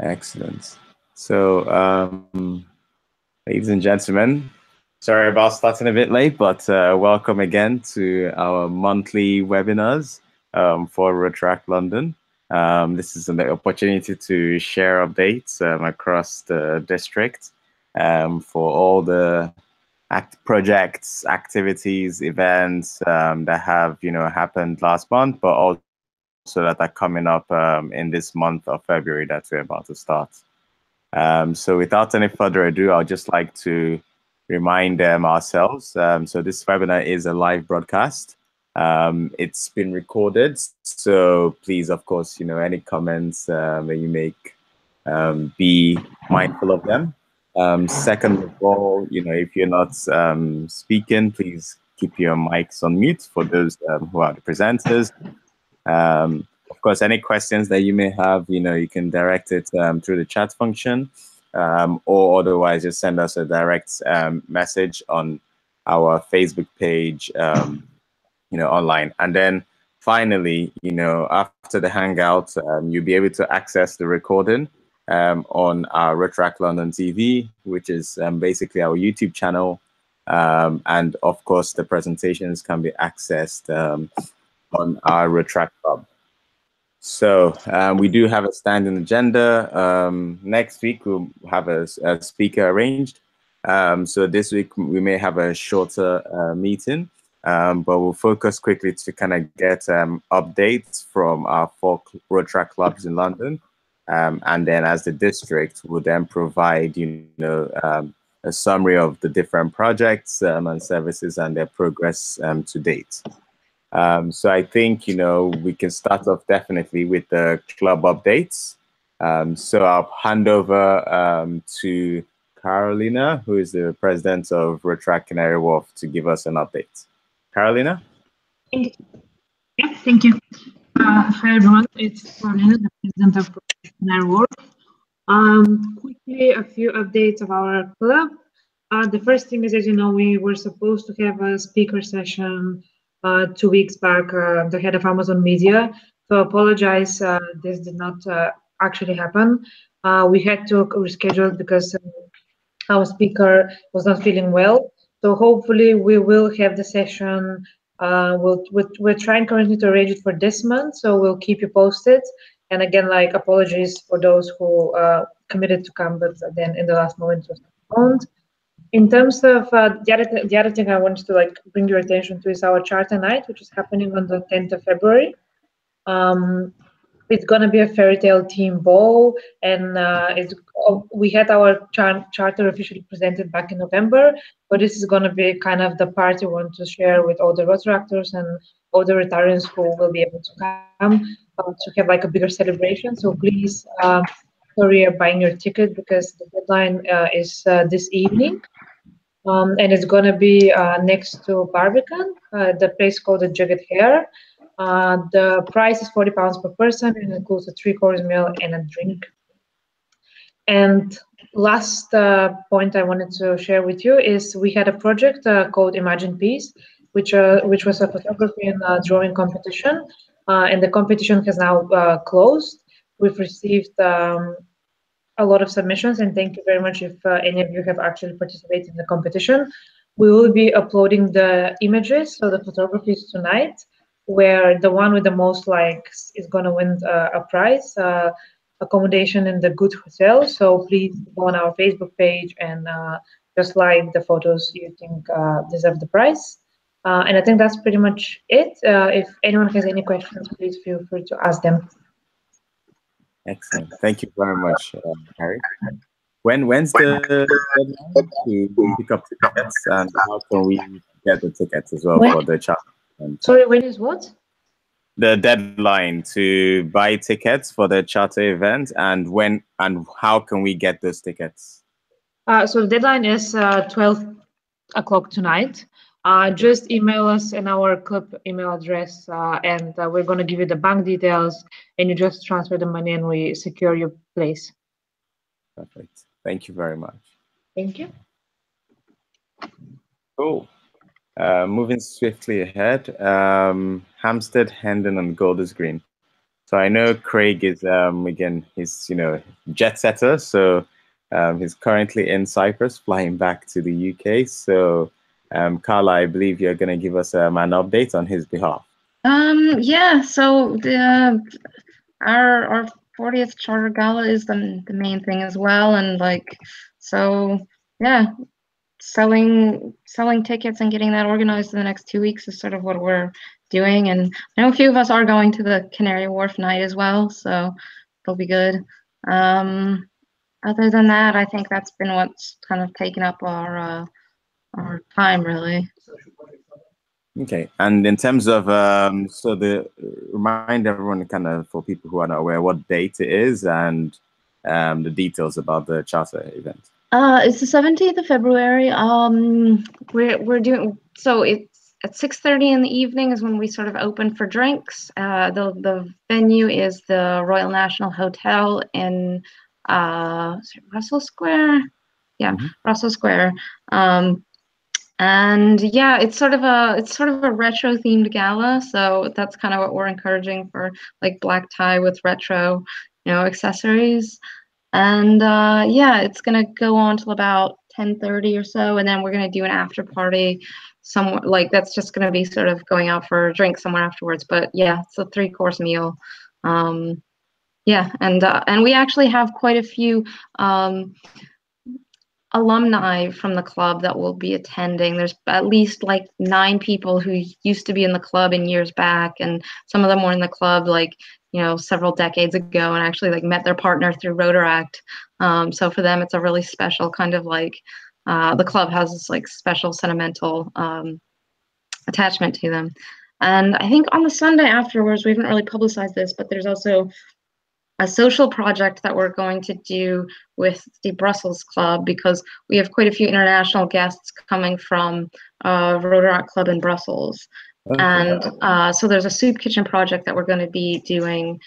Excellent. So, ladies and gentlemen, sorry about starting a bit late, but welcome again to our monthly webinars for Rotaract London. This is an opportunity to share updates across the district for all the projects, activities, events that have happened last month, but also that are coming up in this month of February that we're about to start. So without any further ado, I'd just like to remind ourselves. So this webinar is a live broadcast. It's been recorded, so please, of course, any comments that you make, be mindful of them. Second of all, if you're not speaking, please keep your mics on mute for those who are the presenters. Of course, any questions that you may have, you can direct it through the chat function, or otherwise just send us a direct message on our Facebook page, online. And then finally, after the Hangout, you'll be able to access the recording on our Rotaract London TV, which is basically our YouTube channel. And of course, the presentations can be accessed on our Rotaract Hub. So we do have a standing agenda. Next week, we'll have a speaker arranged. So this week, we may have a shorter meeting, but we'll focus quickly to kind of get updates from our 4 Rotaract clubs in London. And then as the district, we'll then provide, a summary of the different projects and services and their progress to date. So I think, we can start off definitely with the club updates. So I'll hand over to Carolina, who is the president of Rotaract Canary Wharf, to give us an update. Carolina? Thank you. Yeah, thank you. Hi, everyone. It's Carolina, the president of Rotaract Canary Wharf. Quickly, a few updates of our club. The first thing is, as you know, we were supposed to have a speaker session 2 weeks back, the head of Amazon Media. So I apologize, this did not actually happen. We had to reschedule because our speaker was not feeling well. So hopefully we will have the session. We're trying currently to arrange it for this month, so we'll keep you posted. And again, apologies for those who committed to come, but then in the last moment was postponed. In terms of the other thing I wanted to bring your attention to is our charter night, which is happening on the 10th of February. It's going to be a fairy tale theme ball, and we had our charter officially presented back in November, but this is going to be kind of the party we want to share with all the Rotaractors and all the Rotarians who will be able to come to have a bigger celebration. So please hurry up buying your ticket because the deadline is this evening. And it's going to be next to Barbican, the place called the Jagged Hare. The price is £40 per person and includes a 3-course meal and a drink. And last point I wanted to share with you is we had a project called Imagine Peace, which was a photography and drawing competition. And the competition has now closed. We've received a lot of submissions, and thank you very much if any of you have actually participated in the competition. We will be uploading the images, so the photographies tonight, where the one with the most likes is going to win a prize, accommodation in the good hotel. So please go on our Facebook page and just like the photos you think deserve the prize. And I think that's pretty much it. If anyone has any questions, please feel free to ask them. Excellent. Thank you very much, Harry. When's the deadline to pick up tickets, and how can we get the tickets as well for the charter? Sorry, when is what? The deadline to buy tickets for the charter event, and when and how can we get those tickets? So the deadline is 12 o'clock tonight. Just email us in our club email address, and we're going to give you the bank details, and you just transfer the money and we secure your place. Perfect. Thank you very much. Thank you. Cool. Moving swiftly ahead, Hampstead, Hendon, and Golders Green. So I know Craig is again he's jet setter, so he's currently in Cyprus, flying back to the UK. So Carla, I believe you're going to give us an update on his behalf. Yeah, so our 40th Charter Gala is the main thing as well, and like, so yeah, selling tickets and getting that organized in the next 2 weeks is sort of what we're doing. And I know a few of us are going to the Canary Wharf night as well, so it'll be good. Other than that, I think that's been what's kind of taken up our time, really. Okay, and in terms of so remind everyone, kind of, for people who are not aware, what date it is and the details about the charter event. It's the 17th of February. We're doing, so it's at 6:30 in the evening is when we sort of open for drinks. The venue is the Royal National Hotel in Russell Square. Yeah, Russell Square. And yeah, it's sort of a retro themed gala, so that's kind of what we're encouraging, for like black tie with retro, accessories. And yeah, it's gonna go on till about 10:30 or so, and then we're gonna do an after party somewhere, like that's just gonna be sort of going out for a drink somewhere afterwards. But yeah, it's a 3-course meal. Yeah, and we actually have quite a few alumni from the club that will be attending. There's at least like 9 people who used to be in the club in years back, and some of them were in the club like several decades ago, and actually like met their partner through Rotaract. So for them, it's a really special kind of like the club has this like special sentimental attachment to them. And I think on the Sunday afterwards, we haven't really publicized this, but there's also a social project that we're going to do with the Brussels Club, because we have quite a few international guests coming from Rotaract Club in Brussels. Okay. And so there's a soup kitchen project that we're going to be doing.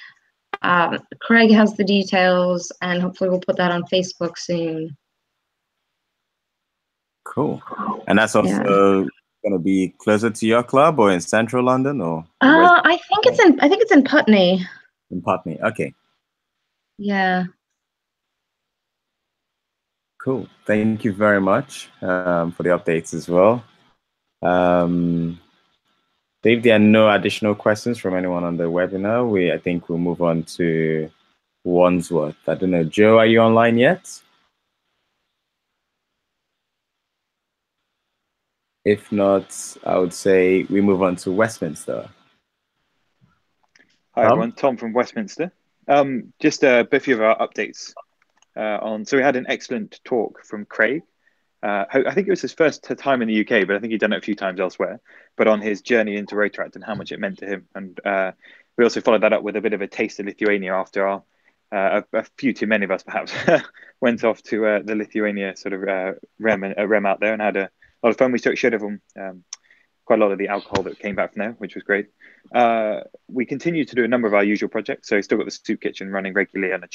Craig has the details, and hopefully we'll put that on Facebook soon. Cool. And that's also going to be closer to your club, or in central London, or? I think it's in Putney. In Putney, okay. Yeah. Cool. Thank you very much for the updates as well. If there are no additional questions from anyone on the webinar, I think we'll move on to Wandsworth. I don't know, Joe, are you online yet? If not, I would say we move on to Westminster. Hi, everyone. Tom from Westminster. Just a few of our updates so we had an excellent talk from Craig. I think it was his first time in the UK, but I think he'd done it a few times elsewhere, but on his journey into Rotaract and how much it meant to him. And we also followed that up with a bit of a taste of Lithuania after a few too many of us perhaps went off to the Lithuania sort of rem out there and had a lot of fun. We showed everyone quite a lot of the alcohol that came back from there, which was great. We continue to do a number of our usual projects. So still got the soup kitchen running regularly on a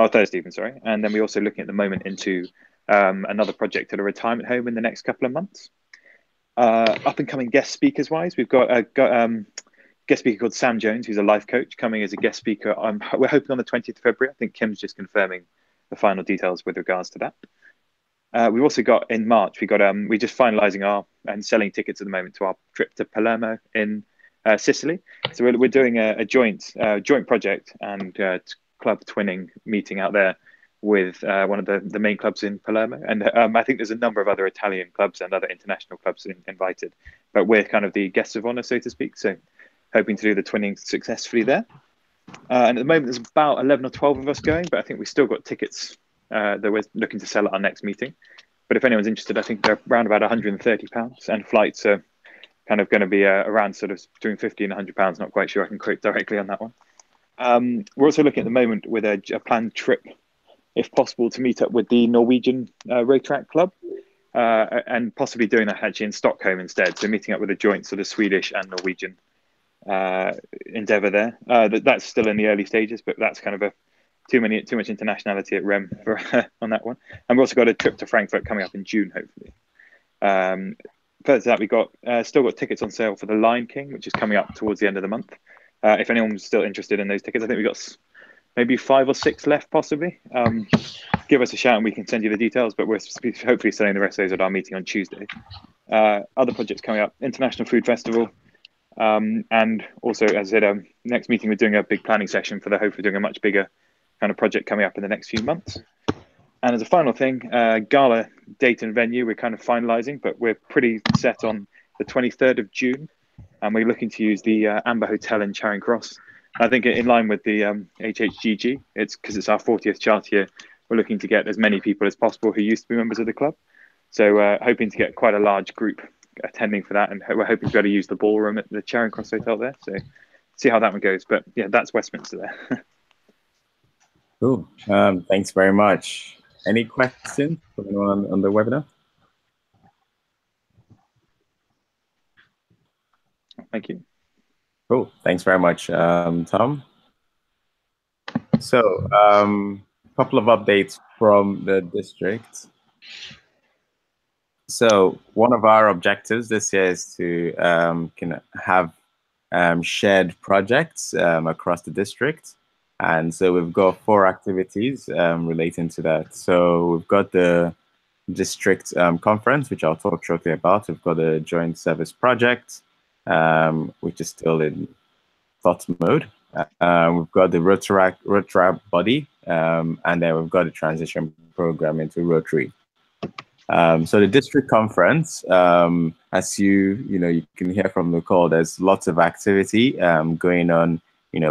Thursday even, sorry. And then we're also looking at the moment into another project at a retirement home in the next couple of months. Up and coming guest speakers wise, we've got a guest speaker called Sam Jones, who's a life coach, coming as a guest speaker. We're hoping on the 20th of February. I think Kim's just confirming the final details with regards to that. We've also got in March, we're just finalizing and selling tickets at the moment to our trip to Palermo in Sicily. So we're doing a joint project and club twinning meeting out there with one of the main clubs in Palermo. And I think there's a number of other Italian clubs and other international clubs invited, but we're kind of the guests of honor, so to speak. So hoping to do the twinning successfully there. And at the moment, there's about 11 or 12 of us going, but I think we've still got tickets that we're looking to sell at our next meeting. But if anyone's interested, I think they're around about £130, and flights are kind of going to be around sort of between £50 and £100. Not quite sure I can quote directly on that one. We're also looking at the moment with a planned trip, if possible, to meet up with the Norwegian Rotaract Club, and possibly doing that actually in Stockholm instead. So meeting up with a joint sort of Swedish and Norwegian endeavour there. That's still in the early stages, but that's kind of too much internationality at REM on that one. And we've also got a trip to Frankfurt coming up in June, hopefully. Further to that, we've still got tickets on sale for The Lion King, which is coming up towards the end of the month. If anyone's still interested in those tickets, I think we've got maybe 5 or 6 left, possibly. Give us a shout and we can send you the details, but we're hopefully selling the rest of those at our meeting on Tuesday. Other projects coming up, International Food Festival, and also, as I said, next meeting we're doing a big planning session for the hope of doing a much bigger kind of project coming up in the next few months. And as a final thing, gala date and venue we're kind of finalising, but we're pretty set on the 23rd of June, and we're looking to use the Amber Hotel in Charing Cross. I think in line with the HHGG, it's because it's our 40th charter year, we're looking to get as many people as possible who used to be members of the club. So hoping to get quite a large group attending for that, and we're hoping to be able to use the ballroom at the Charing Cross Hotel there. So see how that one goes. But yeah, that's Westminster there. Cool. Thanks very much. Any questions from anyone on the webinar? Thank you. Cool. Thanks very much, Tom. So, a couple of updates from the district. So, one of our objectives this year is to have shared projects across the district. And so we've got 4 activities relating to that. So we've got the district conference, which I'll talk shortly about. We've got the joint service project, which is still in thought mode. We've got the Rotaract body, and then we've got the transition program into Rotary. So the district conference, as you can hear from the call, there's lots of activity going on,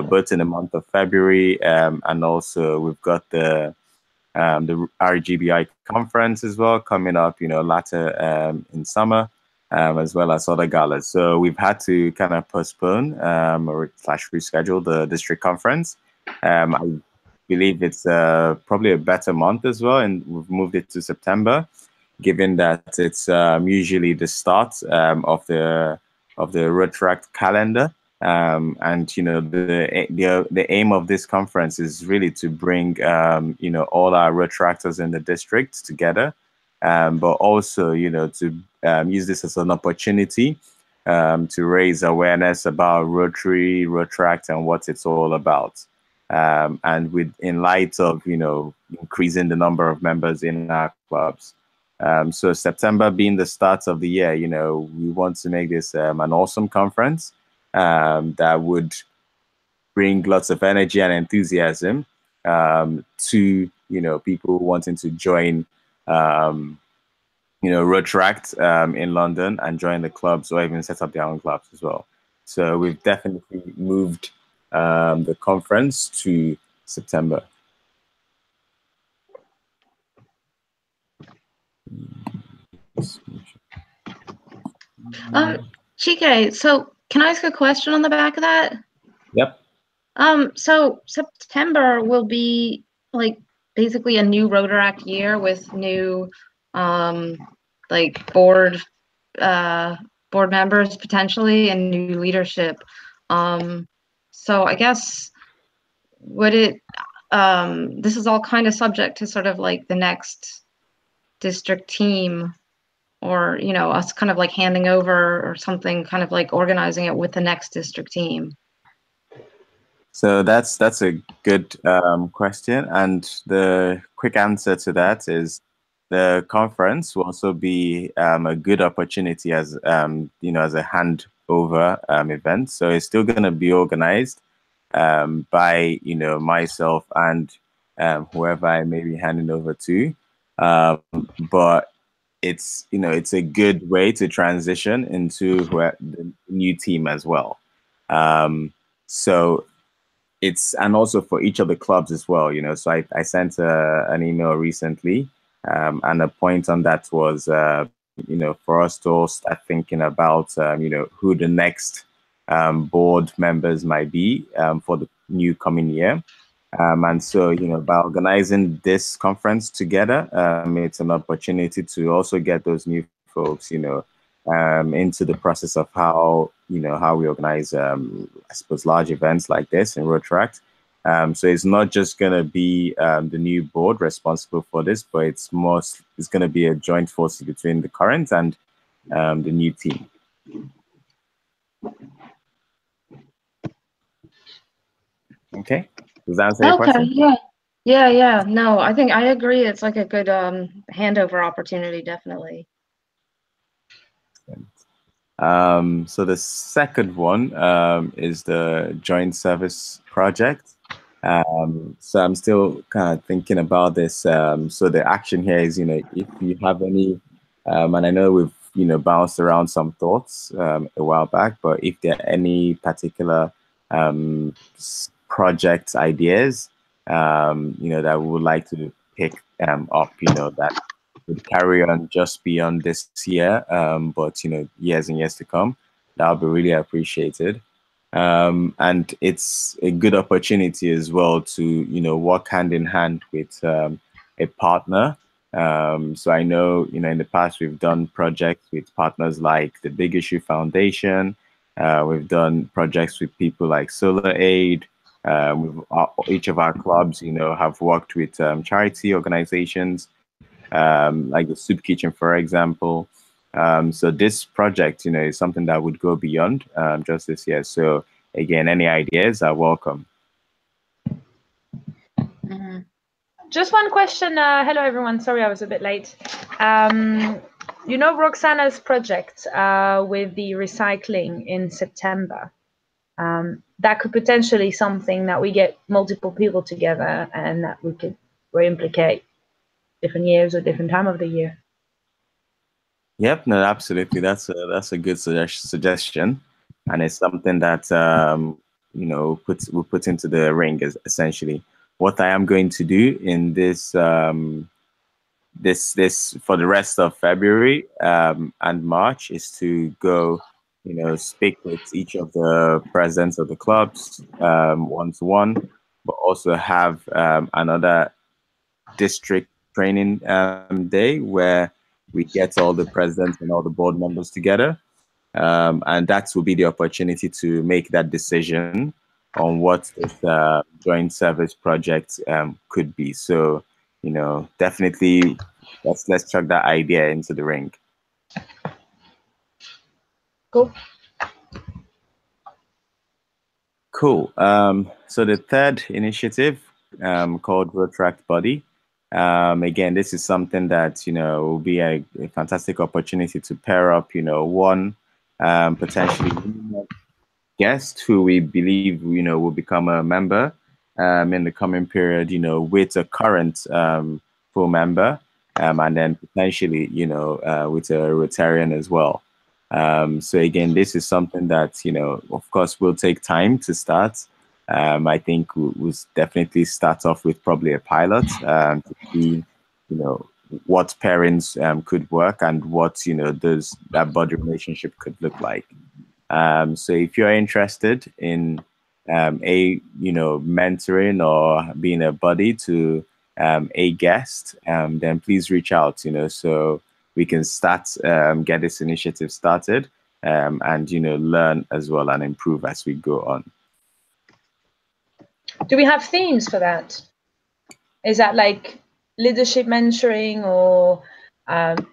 both in the month of February, and also we've got the RGBI conference as well coming up, later in summer, as well as other galas. So we've had to kind of postpone or reschedule the district conference. I believe it's probably a better month as well, and we've moved it to September, given that it's usually the start of the Rotaract calendar. And the aim of this conference is really to bring all our Rotaractors in the district together, but also to use this as an opportunity to raise awareness about Rotary, Rotaract, and what it's all about. And in light of increasing the number of members in our clubs. So September being the start of the year, we want to make this an awesome conference that would bring lots of energy and enthusiasm to people wanting to join Rotaract in London and join the clubs, or even set up their own clubs as well. So we've definitely moved the conference to September. Chike, so can I ask a question on the back of that? Yep. So September will be like basically a new Rotaract year with new like board members potentially and new leadership. So I guess would it this is all kind of subject to sort of like the next district team, or us kind of like handing over or something, kind of like organizing it with the next district team. So that's a good question, and the quick answer to that is the conference will also be a good opportunity as as a handover event. So it's still going to be organized by myself and whoever I may be handing over to, but it's it's a good way to transition into the new team as well. So it's, and also for each of the clubs as well, so I sent an email recently, and a point on that was for us to all start thinking about who the next board members might be for the new coming year. And so, by organizing this conference together, it's an opportunity to also get those new folks, into the process of how we organize, I suppose, large events like this in Rotaract. So it's not just going to be the new board responsible for this, but it's going to be a joint force between the current and the new team. Okay. Does that answer your Okay, question? yeah. No, I think I agree. It's like a good handover opportunity, definitely. So the second one is the joint service project. So I'm still kind of thinking about this. So the action here is, if you have any, and I know we've, bounced around some thoughts a while back, but if there are any particular project ideas, that we would like to pick up, that would carry on just beyond this year, but years and years to come, that would be really appreciated. And it's a good opportunity as well to work hand in hand with a partner. So I know in the past we've done projects with partners like the Big Issue Foundation. We've done projects with people like Solar Aid. Each of our clubs have worked with charity organizations, like the Soup Kitchen, for example. So this project, is something that would go beyond just this year. So again, any ideas are welcome. Just one question. Hello, everyone. Sorry, I was a bit late. Roxana's project with the recycling in September. That could potentially something that we get multiple people together and that we could re-implicate different years or different time of the year. Yep, no, absolutely. That's a good suggestion, and it's something that we'll put into the ring essentially. What I am going to do in this this for the rest of February and March is to go, speak with each of the presidents of the clubs one-to-one, but also have another district training day where we get all the presidents and all the board members together. And that will be the opportunity to make that decision on what this joint service project could be. So, definitely let's chuck that idea into the ring. Cool. Cool. So the third initiative called Rotaract Body. Again, this is something that will be a fantastic opportunity to pair up, one potentially guest who we believe will become a member in the coming period, with a current full member, and then potentially with a Rotarian as well. So again, this is something that of course will take time to start. I think we'll definitely start off with probably a pilot to see what parents could work and what that body relationship could look like. So if you're interested in mentoring or being a buddy to a guest, then please reach out, so we can start get this initiative started and learn as well and improve as we go on. Do we have themes for that? Is that like leadership mentoring or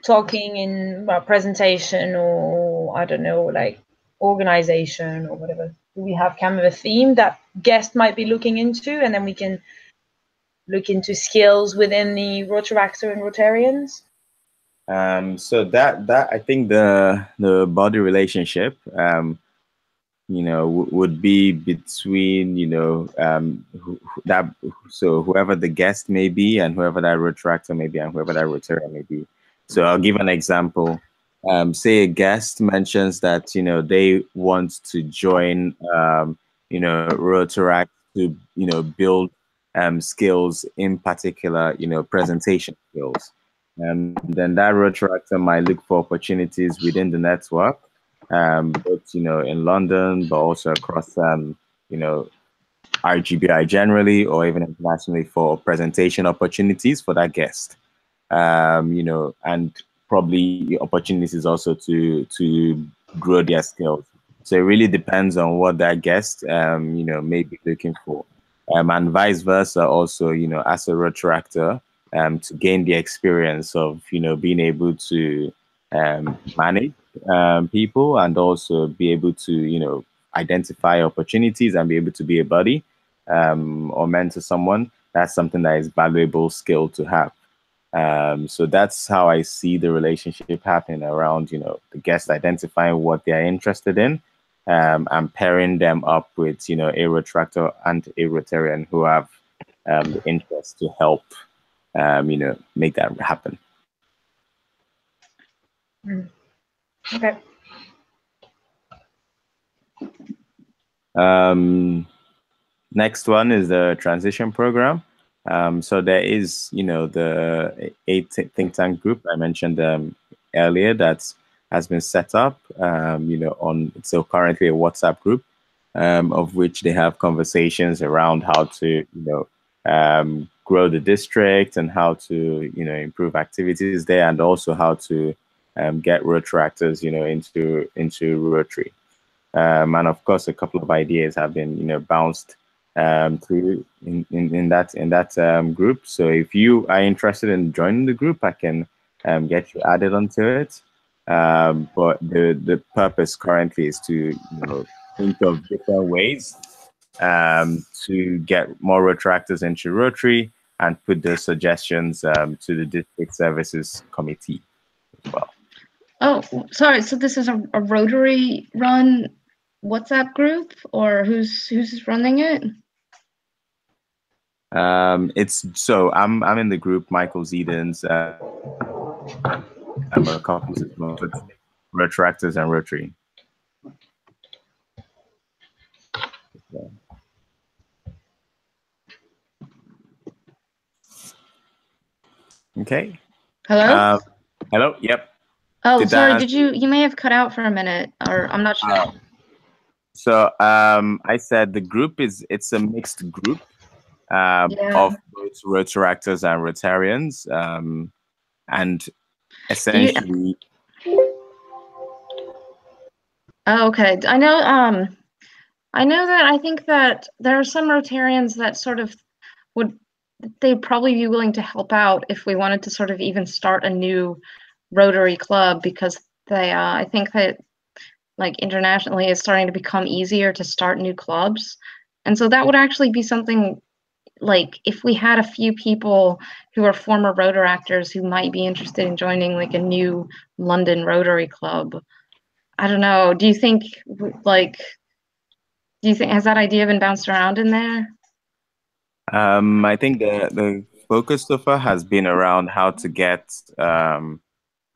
talking in a presentation, or I don't know, like organization or whatever? Do we have kind of a theme that guest might be looking into, and then we can look into skills within the Rotaractor and Rotarians? So that I think the body relationship would be between so whoever the guest may be and whoever that Rotaractor may be and whoever that Rotarian may be. So I'll give an example. Say a guest mentions that they want to join Rotaract to build skills, in particular presentation skills. Then that Rotaractor might look for opportunities within the network, both in London, but also across RGBI generally, or even internationally, for presentation opportunities for that guest. And probably opportunities also to grow their skills. So it really depends on what that guest may be looking for, and vice versa. Also, as a Rotaractor, to gain the experience of being able to manage people and also be able to identify opportunities and be able to be a buddy. or mentor someone, that's something that is valuable skill to have. So that's how I see the relationship happening around, the guests identifying what they are interested in, and pairing them up with, a Rotaractor and a Rotarian who have the interest to help, make that happen. Okay. Next one is the transition program. So there is, the 8 think tank group I mentioned earlier that has been set up, so currently a WhatsApp group, of which they have conversations around how to, grow the district and how to, improve activities there, and also how to get Rotaractors, into Rotary. And of course, a couple of ideas have been, bounced through in that group. So if you are interested in joining the group, I can get you added onto it. But the purpose currently is to think of different ways to get more Rotaractors into Rotary and put the suggestions to the district services committee as well. Oh, sorry. So this is a Rotary run WhatsApp group, or who's running it? I'm in the group. Michael Zedens. I'm a couple of Rotaractors and Rotary. Yeah. Okay. Hello. Hello. Yep. Oh, sorry. Did you may have cut out for a minute, or I'm not sure. So I said the group it's a mixed group of both Rotaractors and Rotarians, and essentially. Oh, okay. I know that I think that there are some Rotarians that sort of they'd probably be willing to help out if we wanted to sort of even start a new Rotary club, because they I think that like internationally it's starting to become easier to start new clubs. And so that would actually be something, like if we had a few people who are former Rotaractors who might be interested in joining like a new London Rotary club. I don't know. Do you think has that idea been bounced around in there? I think the focus so far has been around how to get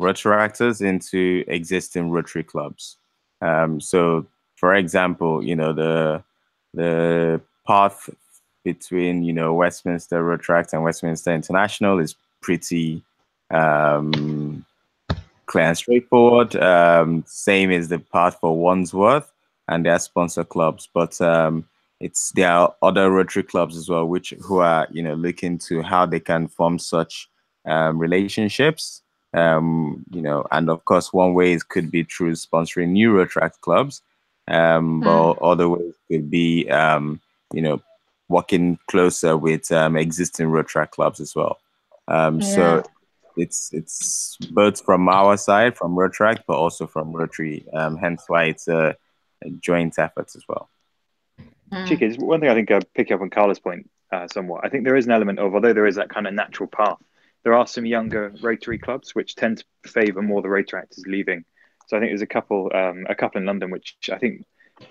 Rotaractors into existing Rotary clubs. So, for example, the path between Westminster Rotaract and Westminster International is pretty clear and straightforward. Same is the path for Wandsworth and their sponsor clubs, but there are other Rotary clubs as well, who are looking to how they can form such relationships. And of course, one way could be through sponsoring new Rotaract clubs, but other ways could be working closer with existing Rotaract clubs as well. So it's both from our side, from Rotaract, but also from Rotary. Hence why it's a joint effort as well. Chika, one thing I think I'll pick up on Carla's point somewhat. I think there is an element of, although there is that kind of natural path, there are some younger Rotary clubs which tend to favour more the Rotaractors leaving. So I think there's a couple in London, which I think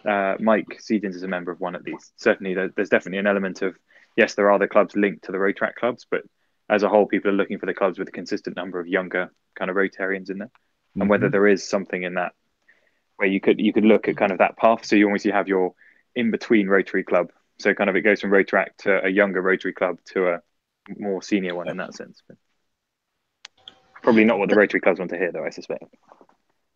Mike Seedens is a member of one at least. Certainly, there's definitely an element of, yes, there are the clubs linked to the Rotaract clubs, but as a whole, people are looking for the clubs with a consistent number of younger kind of Rotarians in there. And whether there is something in that where you could look at kind of that path. So you almost have your in-between Rotary club. So kind of it goes from Rotaract to a younger Rotary club to a more senior one in that sense. But probably not what the Rotary clubs want to hear, though, I suspect.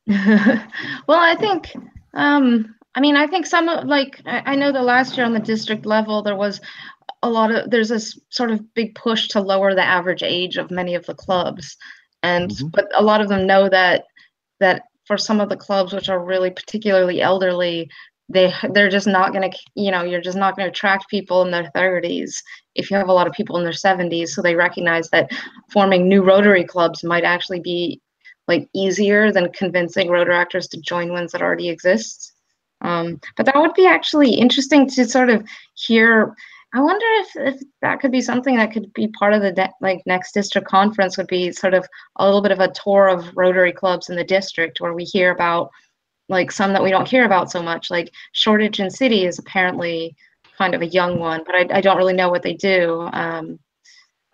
Well, I think, I think some I know that last year on the district level, there's this sort of big push to lower the average age of many of the clubs. But a lot of them know that for some of the clubs, which are really particularly elderly, they're just not going to, you're just not going to attract people in their 30s if you have a lot of people in their 70s. So they recognize that forming new Rotary clubs might actually be like easier than convincing Rotaractors to join ones that already exist. But that would be actually interesting to sort of hear I wonder if that could be something that could be part of the like next district conference, would be sort of a little bit of a tour of Rotary clubs in the district, where we hear about like some that we don't hear about so much. Like Shoreditch and City is apparently kind of a young one, but I don't really know what they do. And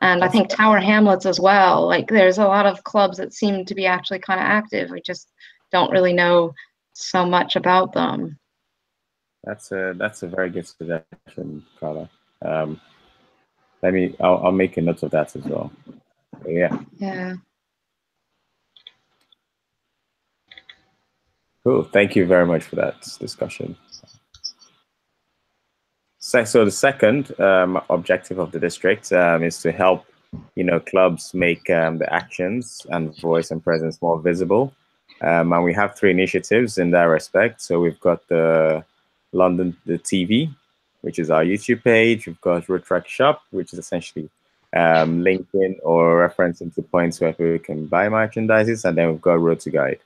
I think Tower Hamlets as well. Like there's a lot of clubs that seem to be actually kind of active. We just don't really know so much about them. That's a very good suggestion, Carla. I'll make a note of that as well. So, yeah. Yeah. Cool. Thank you very much for that discussion. So the second objective of the district is to help, clubs make the actions and voice and presence more visible. And we have 3 initiatives in that respect. So we've got the London TV, which is our YouTube page. We've got Rotaract Shop, which is essentially linking or referencing to points where people can buy merchandises, and then we've got Road to Guide.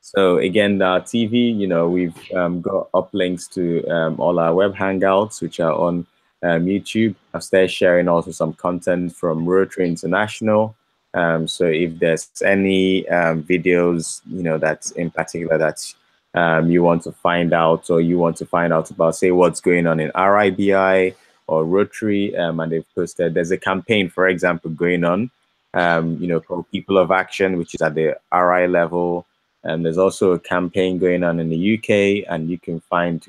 So again, TV, we've got uplinks to all our web hangouts, which are on YouTube. I've started sharing also some content from Rotary International. So if there's any videos, that's in particular that you want to find out, or you want to find out about, say, what's going on in RIBI or Rotary, and they've posted, there's a campaign, for example, going on, called People of Action, which is at the RI level. And there's also a campaign going on in the UK, and you can find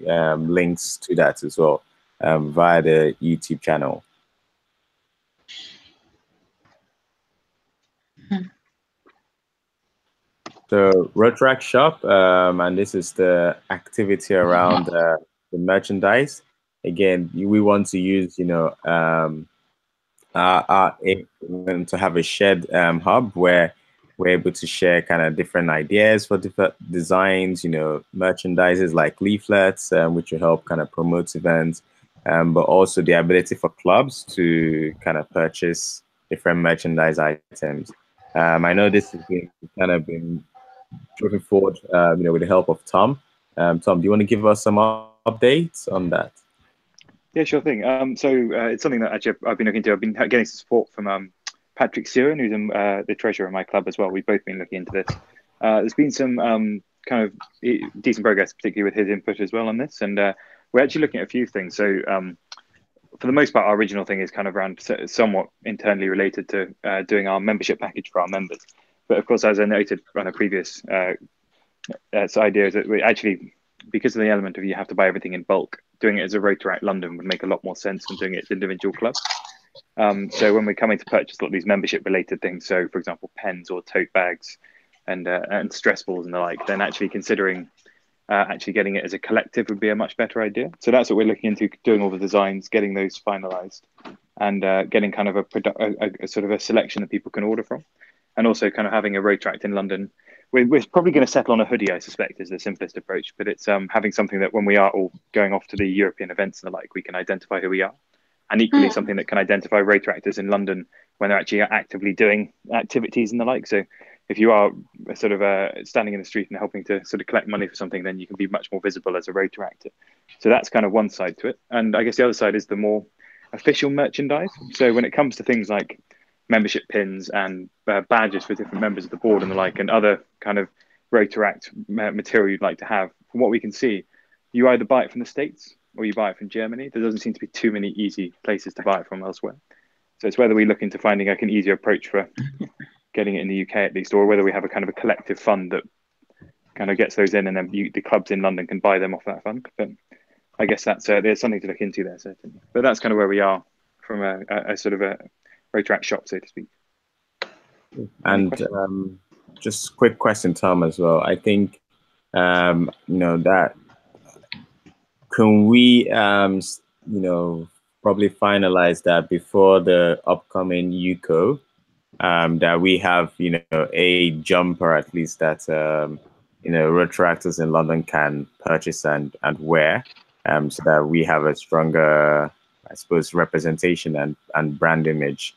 links to that as well via the YouTube channel. So Rotaract Shop, and this is the activity around the merchandise. Again, we want to use, to have a shared hub where we're able to share kind of different ideas for different designs, merchandises like leaflets, which will help kind of promote events, but also the ability for clubs to kind of purchase different merchandise items. I know this has been driven forward, with the help of Tom. Tom, do you want to give us some updates on that? Yeah, sure thing. So it's something that actually I've been looking into. I've been getting support from Patrick Searan, who's the treasurer of my club as well. We've both been looking into this. There's been some kind of decent progress, particularly with his input as well on this. And we're actually looking at a few things. So for the most part, our original thing is kind of around somewhat internally related to doing our membership package for our members. But of course, as I noted on a previous idea, is that we actually, because of the element of you have to buy everything in bulk, doing it as a Rotaract London would make a lot more sense than doing it as individual clubs. So when we're coming to purchase a lot of these membership related things, so for example, pens or tote bags and stress balls and the like, then actually considering actually getting it as a collective would be a much better idea. So that's what we're looking into, doing all the designs, getting those finalized, and getting kind of a sort of a selection that people can order from. And also kind of having a Rotaract in London. We're probably going to settle on a hoodie, I suspect, is the simplest approach, but it's having something that when we are all going off to the European events and the like, we can identify who we are. And equally something that can identify Rotaractors in London when they're actually actively doing activities and the like. So if you are sort of standing in the street and helping to sort of collect money for something, then you can be much more visible as a Rotaractor. So that's kind of one side to it. And I guess the other side is the more official merchandise. So when it comes to things like membership pins and badges for different members of the board and the like, and other kind of Rotaract material you'd like to have, from what we can see, you either buy it from the States or you buy it from Germany. There doesn't seem to be too many easy places to buy it from elsewhere. So it's whether we look into finding like an easier approach for getting it in the UK at least, or whether we have a kind of a collective fund that kind of gets those in, and then the clubs in London can buy them off that fund. But I guess that's there's something to look into there, certainly. But that's kind of where we are from a sort of a Rotaract shop, so to speak. And just quick question, Tom, as well. I think that can we probably finalize that before the upcoming UCO, that we have a jumper at least that Rotaractors in London can purchase and wear, so that we have a stronger, I suppose, representation and brand image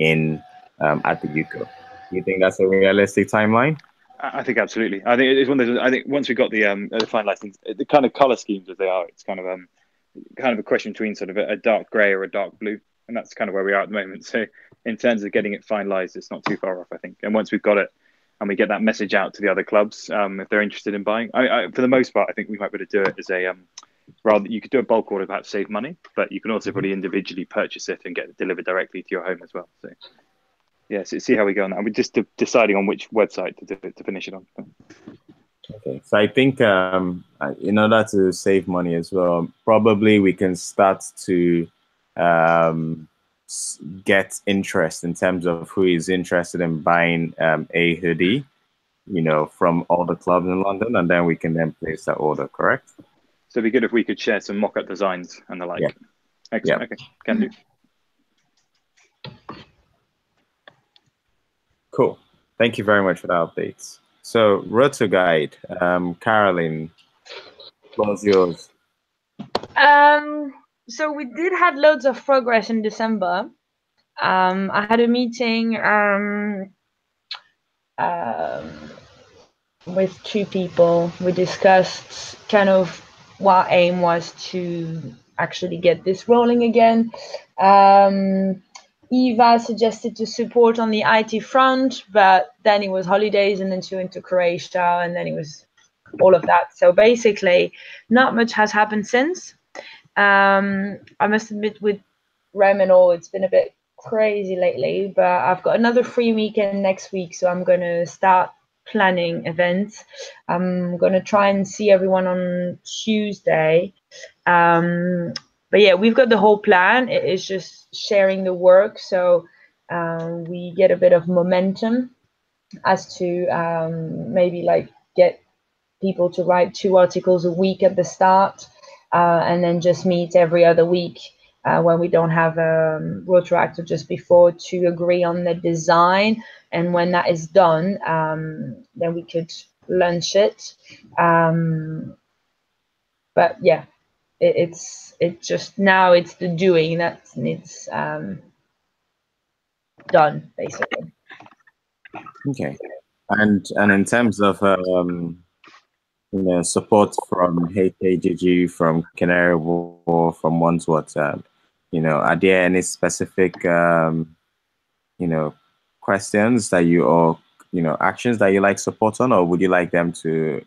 in at the UCO. Do you think that's a realistic timeline? I think absolutely. I think it's one of those. I think once we got the finalized things, the kind of color schemes as they are, it's kind of kind of a question between sort of a dark grey or a dark blue, and that's kind of where we are at the moment. So in terms of getting it finalised, it's not too far off, I think. And once we've got it and we get that message out to the other clubs, if they're interested in buying, for the most part, I think we might be able to do it as a rather, you could do a bulk order perhaps save money, but you can also probably individually purchase it and get it delivered directly to your home as well. So yeah, so see how we go on that. We're just deciding on which website to finish it on. Okay, so I think in order to save money as well, probably we can start to get interest in terms of who is interested in buying a hoodie, from all the clubs in London, and then we can then place that order, correct? So it'd be good if we could share some mock-up designs and the like. Yeah. Excellent. Yeah. Okay, can do. Cool. Thank you very much for the updates. So, Roto Guide, Caroline, what's yours? So we did have loads of progress in December. I had a meeting with 2 people. We discussed kind of what our aim was to actually get this rolling again. Eva suggested to support on the IT front, but then it was holidays and then she went to Croatia and then it was all of that. So basically, not much has happened since. I must admit with Rem and all, it's been a bit crazy lately, but I've got another free weekend next week, so I'm going to start planning events. I'm going to try and see everyone on Tuesday. But yeah, we've got the whole plan. It is just sharing the work, so we get a bit of momentum as to maybe like get people to write 2 articles a week at the start, and then just meet every other week when we don't have Rotaract or just before to agree on the design. And when that is done, then we could launch it. But yeah, it's just now it's the doing that needs done basically. Okay, and in terms of support from HKGG, from Canary Wharf, from One's WhatsApp, are there any specific questions that you or actions that you like support on, or would you like them to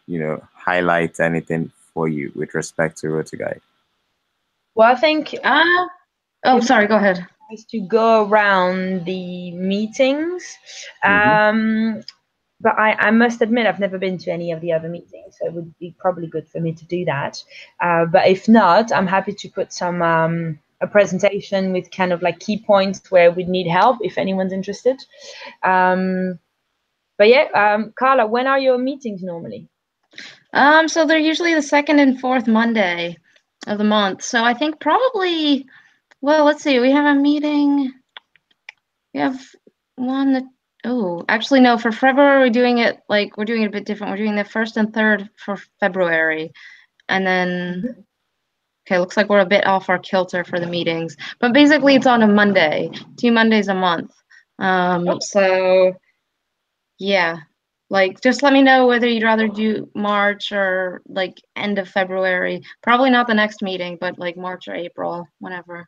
highlight anything for you with respect to Rota Guide? Well, I think oh, sorry, go ahead. is to go around the meetings. But I must admit, I've never been to any of the other meetings, so it would be probably good for me to do that. But if not, I'm happy to put some a presentation with kind of like key points where we'd need help if anyone's interested. But yeah, Carla, when are your meetings normally? So they're usually the 2nd and 4th Monday of the month. So I think probably, well, let's see, we have a meeting. We have one that, oh, actually no, for February we're doing it a bit different. We're doing the 1st and 3rd for February. And then, okay, looks like we're a bit off our kilter for the meetings. But basically it's on a Monday, 2 Mondays a month. So yeah, like just let me know whether you'd rather do March or like end of February. Probably not the next meeting, but like March or April, whenever.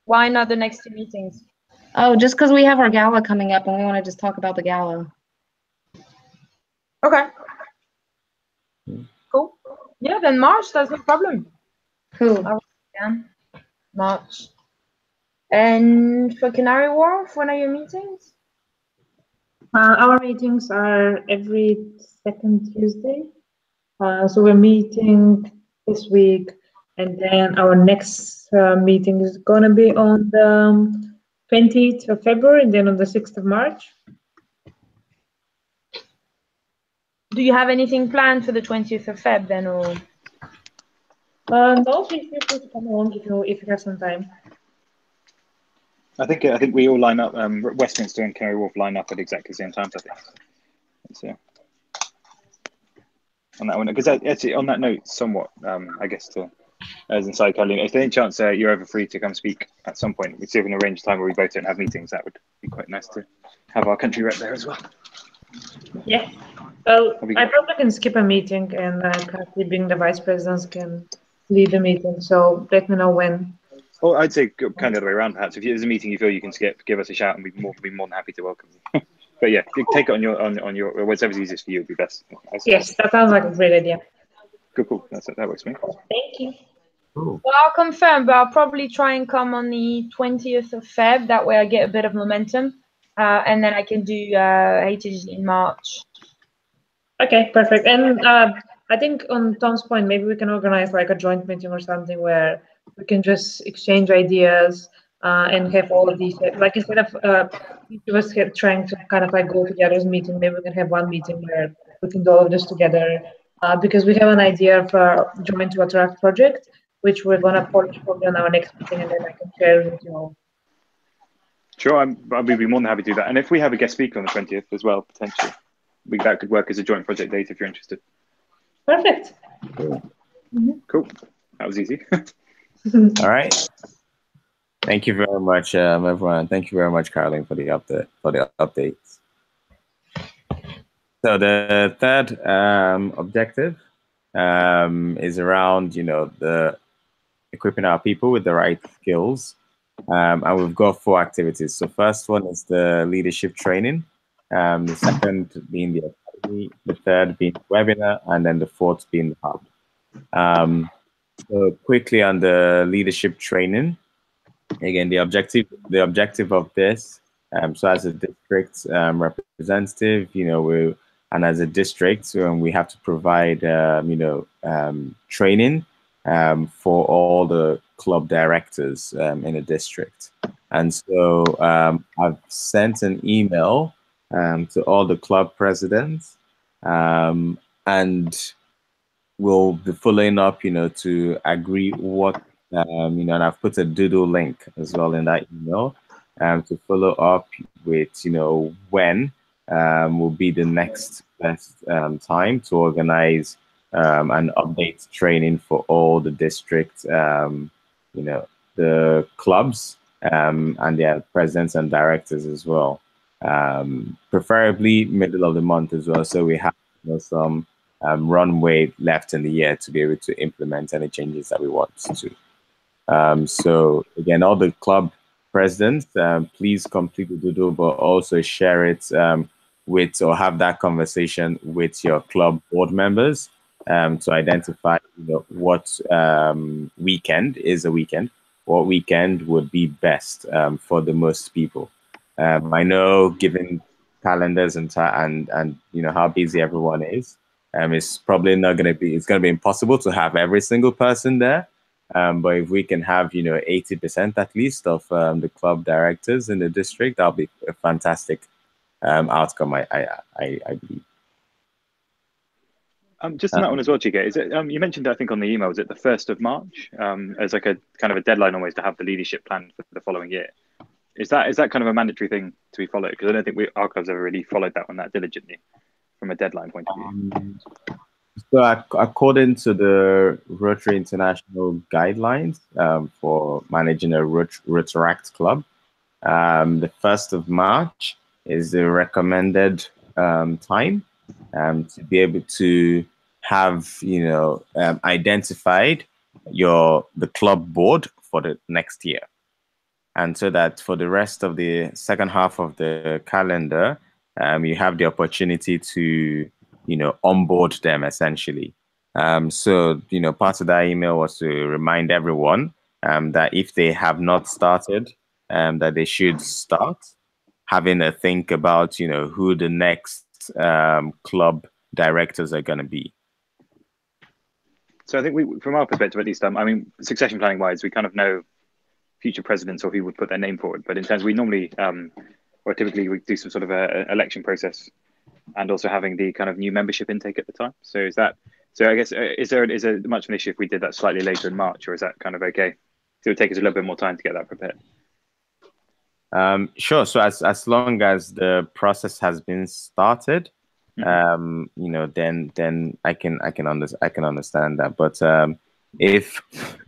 Why not the next 2 meetings? Oh, just because we have our gala coming up and we want to just talk about the gala. Okay. Cool. Yeah, then March, that's no problem. Cool. March. And for Canary Wharf, when are your meetings? Our meetings are every 2nd Tuesday. So we're meeting this week, and then our next meeting is going to be on the 20th of February and then on the 6th of March. Do you have anything planned for the 20th of Feb then, or? No, feel free to come on if you have some time. I think we all line up. Westminster and Canary Wharf line up at exactly the same times, I think. So on that one, because actually on that note, somewhat, I guess as inside Caroline, if there's any chance you're ever free to come speak at some point, we see if we can arrange a time where we both don't have meetings. That would be quite nice to have our country rep there as well. Yeah. Well, I probably can skip a meeting, and Kathy, being the vice presidents, can lead the meeting. So let me know when. Or I'd say kind of the other way around, perhaps. If there's a meeting you feel you can skip, give us a shout, and we'd be more than happy to welcome you. But yeah, take it on your whatever's easiest for you would be best. Yes, that sounds like a great idea. Cool. That works for me. Thank you. Cool. Well, I'll confirm, but I'll probably try and come on the 20th of Feb. That way I get a bit of momentum. And then I can do HTG in March. Okay, perfect. And I think on Tom's point, maybe we can organize like a joint meeting or something where we can just exchange ideas and have all of these, like instead of each of us trying to kind of like go to the other's meeting, maybe we can have one meeting where we can do all of this together because we have an idea of a joint Rotaract project, which we're going to polish probably on our next meeting, and then I can share with you all. Sure, I'll be more than happy to do that. And if we have a guest speaker on the 20th as well, potentially, that could work as a joint project date if you're interested. Perfect. Cool. That was easy. All right. Thank you very much, everyone. Thank you very much, Caroline, for the updates. So the third objective is around, the equipping our people with the right skills. And we've got 4 activities. So first one is the leadership training. The second being the academy, the third being the webinar, and then the fourth being the hub. So quickly on the leadership training, again, the objective of this, so as a district representative, and as a district, we have to provide, training for all the club directors in a district. And so I've sent an email to all the club presidents, and we'll be following up, to agree what, and I've put a doodle link as well in that email to follow up with, when will be the next best time to organize an update training for all the district, the clubs and their presidents and directors as well. Preferably middle of the month as well, so we have some runway left in the year to be able to implement any changes that we want to. So again, all the club presidents, please complete the doodle, but also share it with, or have that conversation with your club board members to identify what weekend is a weekend, what weekend would be best for the most people. I know, given calendars and how busy everyone is, it's probably not going to be, it's going to be impossible to have every single person there. But if we can have, 80% at least of the club directors in the district, that'll be a fantastic outcome, I believe. Just on that one as well, Chike, is it, you mentioned, I think on the email, is it the 1st of March as like a kind of a deadline always to have the leadership plan for the following year? Is that kind of a mandatory thing to be followed? Because I don't think our clubs ever really followed that one that diligently from a deadline point of view. So according to the Rotary International guidelines for managing a Rotaract club, the 1st of March is the recommended time to be able to have, identified the club board for the next year. And so that for the rest of the second half of the calendar, you have the opportunity to, onboard them essentially. So, part of that email was to remind everyone that if they have not started, that they should start having a think about, who the next club directors are going to be. So I think from our perspective, at least, succession planning wise, we kind of know future presidents or who would put their name forward. But in terms, we normally, or typically, we do some sort of a election process, and also having the kind of new membership intake at the time. So is that? So I guess is there much of an issue if we did that slightly later in March, or is that kind of okay? So it would take us a little bit more time to get that prepared. Sure. So as long as the process has been started, then I can understand that. But if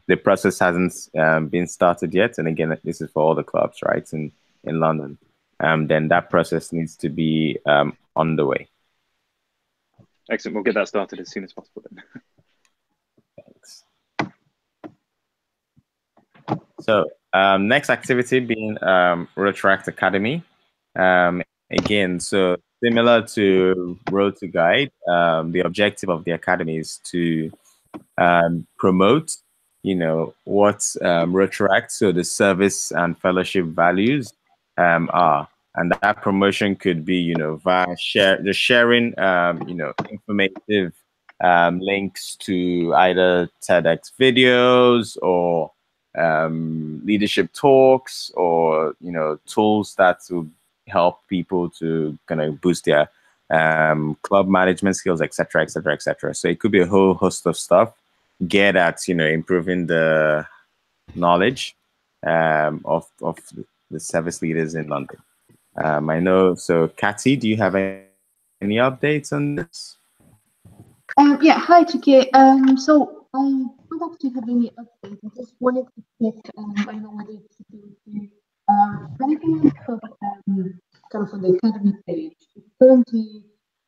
the process hasn't been started yet, and again, this is for all the clubs, right, in London, then that process needs to be on the way. Excellent. We'll get that started as soon as possible then. Thanks. So next activity being Rotaract Academy. Again, so similar to Road to Guide, the objective of the academy is to promote, what Rotaract, so the service and fellowship values are. And that promotion could be, via sharing, informative links to either TEDx videos or leadership talks, or tools that will help people to kind of boost their club management skills, etc., etc., etc. So it could be a whole host of stuff geared at improving the knowledge of the service leaders in London. I know. So, Kathy, do you have any updates on this? Yeah, hi, Chike. So I don't actually have any updates. I just wanted to check. I don't know whether it's to do with anything kind of on the academy page. Currently,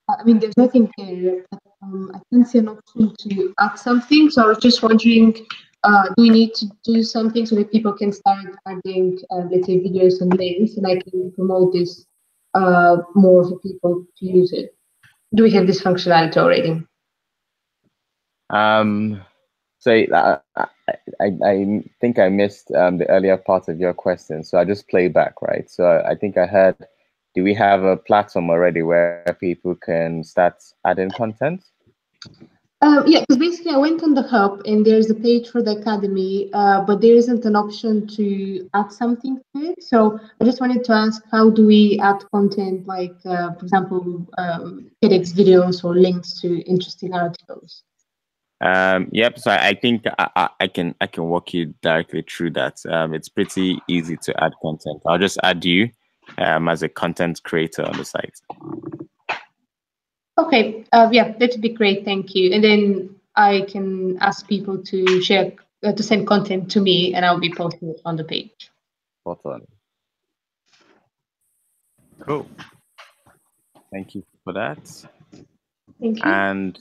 I mean, there's nothing there, but I can see an option to add something. So I was just wondering, do we need to do something so that people can start adding, let's say, videos and links, and I can promote this more for people to use it? Do we have this functionality already? So I think I missed the earlier part of your question, so I just play back, right? So I think I heard, do we have a platform already where people can start adding content? Yeah, because basically I went on the hub and there's a page for the academy, but there isn't an option to add something to it. So I just wanted to ask, how do we add content, like, for example, TEDx videos or links to interesting articles? Yep. So I think I can walk you directly through that. It's pretty easy to add content. I'll just add you as a content creator on the site. Okay. Yeah, that would be great. Thank you. And then I can ask people to share, to send content to me, and I'll be posting it on the page. Spot on. Cool. Thank you for that. Thank you. And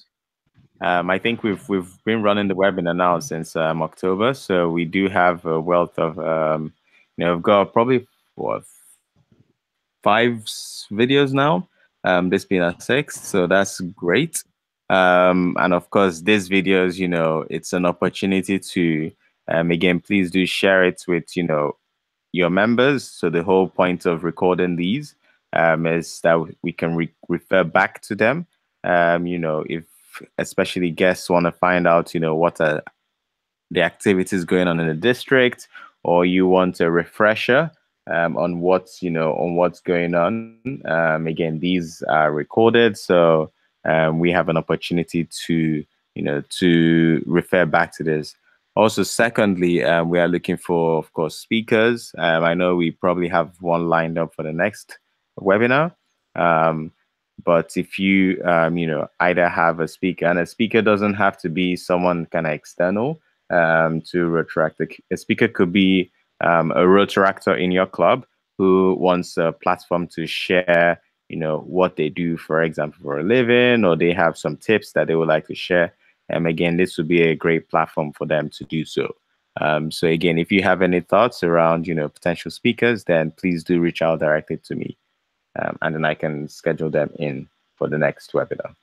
I think we've been running the webinar now since October, so we do have a wealth of we've got probably 5 videos now. This being our 6th, so that's great. And of course, these videos, it's an opportunity to again, please do share it with your members. So the whole point of recording these is that we can refer back to them. If especially guests want to find out, what are the activities going on in the district, or you want a refresher on what's going on. Again, these are recorded, so we have an opportunity to to refer back to this. Also, secondly, we are looking for, of course, speakers. I know we probably have one lined up for the next webinar. But if you either have a speaker, and a speaker doesn't have to be someone kind of external to Rotaract. A speaker could be a Rotaractor in your club who wants a platform to share, what they do, for example, for a living, or they have some tips that they would like to share. Again, this would be a great platform for them to do so. So again, if you have any thoughts around, potential speakers, then please do reach out directly to me. And then I can schedule them in for the next webinar.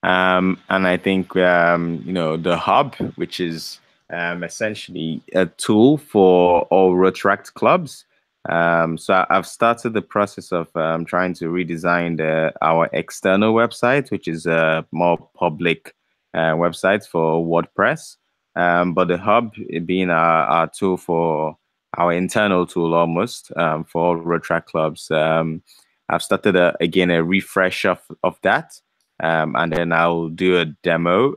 And I think, the hub, which is essentially a tool for all Rotaract clubs. So I've started the process of trying to redesign our external website, which is a more public website for WordPress. But the hub being our tool for our internal tool almost for all Rotaract clubs. I've started again a refresh of that. And then I'll do a demo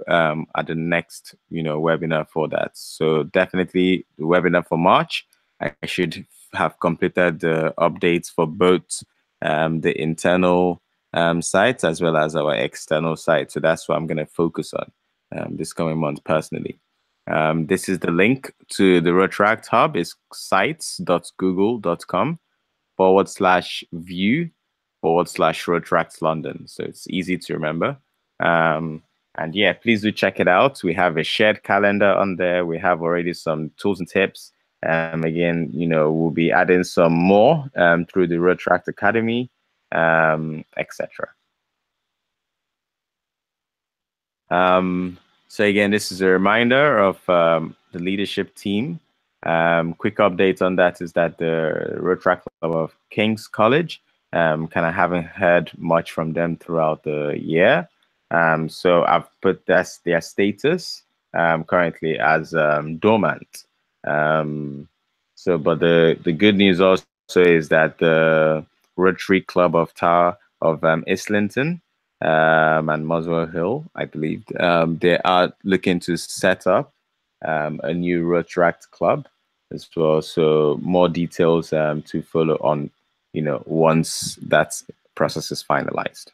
at the next, webinar for that. So definitely the webinar for March, I should have completed the updates for both the internal sites as well as our external site. So that's what I'm going to focus on this coming month personally. This is the link to the Rotaract Hub. It's sites.google.com/view/Rotaract London. So it's easy to remember. And And yeah, please do check it out. We have a shared calendar on there. We have already some tools and tips. Again, we'll be adding some more through the Rotaract Academy, etc. So again, this is a reminder of the leadership team. Quick update on that is that the Rotaract Club of King's College, kind of haven't heard much from them throughout the year. So I've put their status currently as dormant. But the good news also is that the Rotary Club of Tower of Islington and Muswell Hill, I believe, they are looking to set up a new Rotaract club as well. So more details to follow on, once that process is finalized.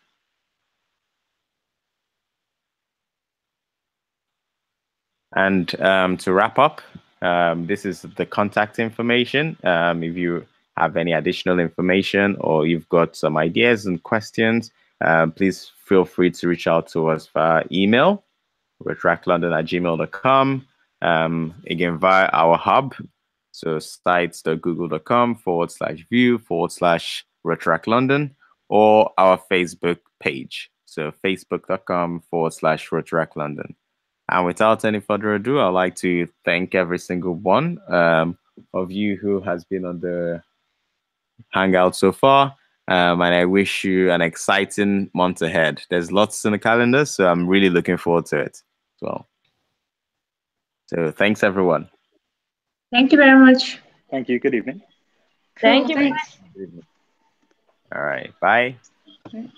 And to wrap up, this is the contact information. If you have any additional information or you've got some ideas and questions, please feel free to reach out to us via email, rotaractlondon@gmail.com. Again, via our hub, so sites.google.com/view/Rotaract London, or our Facebook page, so facebook.com/Rotaract London. And without any further ado, I'd like to thank every single one of you who has been on the Hangout so far. And I wish you an exciting month ahead. There's lots in the calendar, so I'm really looking forward to it as well. So thanks, everyone. Thank you very much. Thank you. Good evening. Thank you. Thanks. All right. Bye. Bye.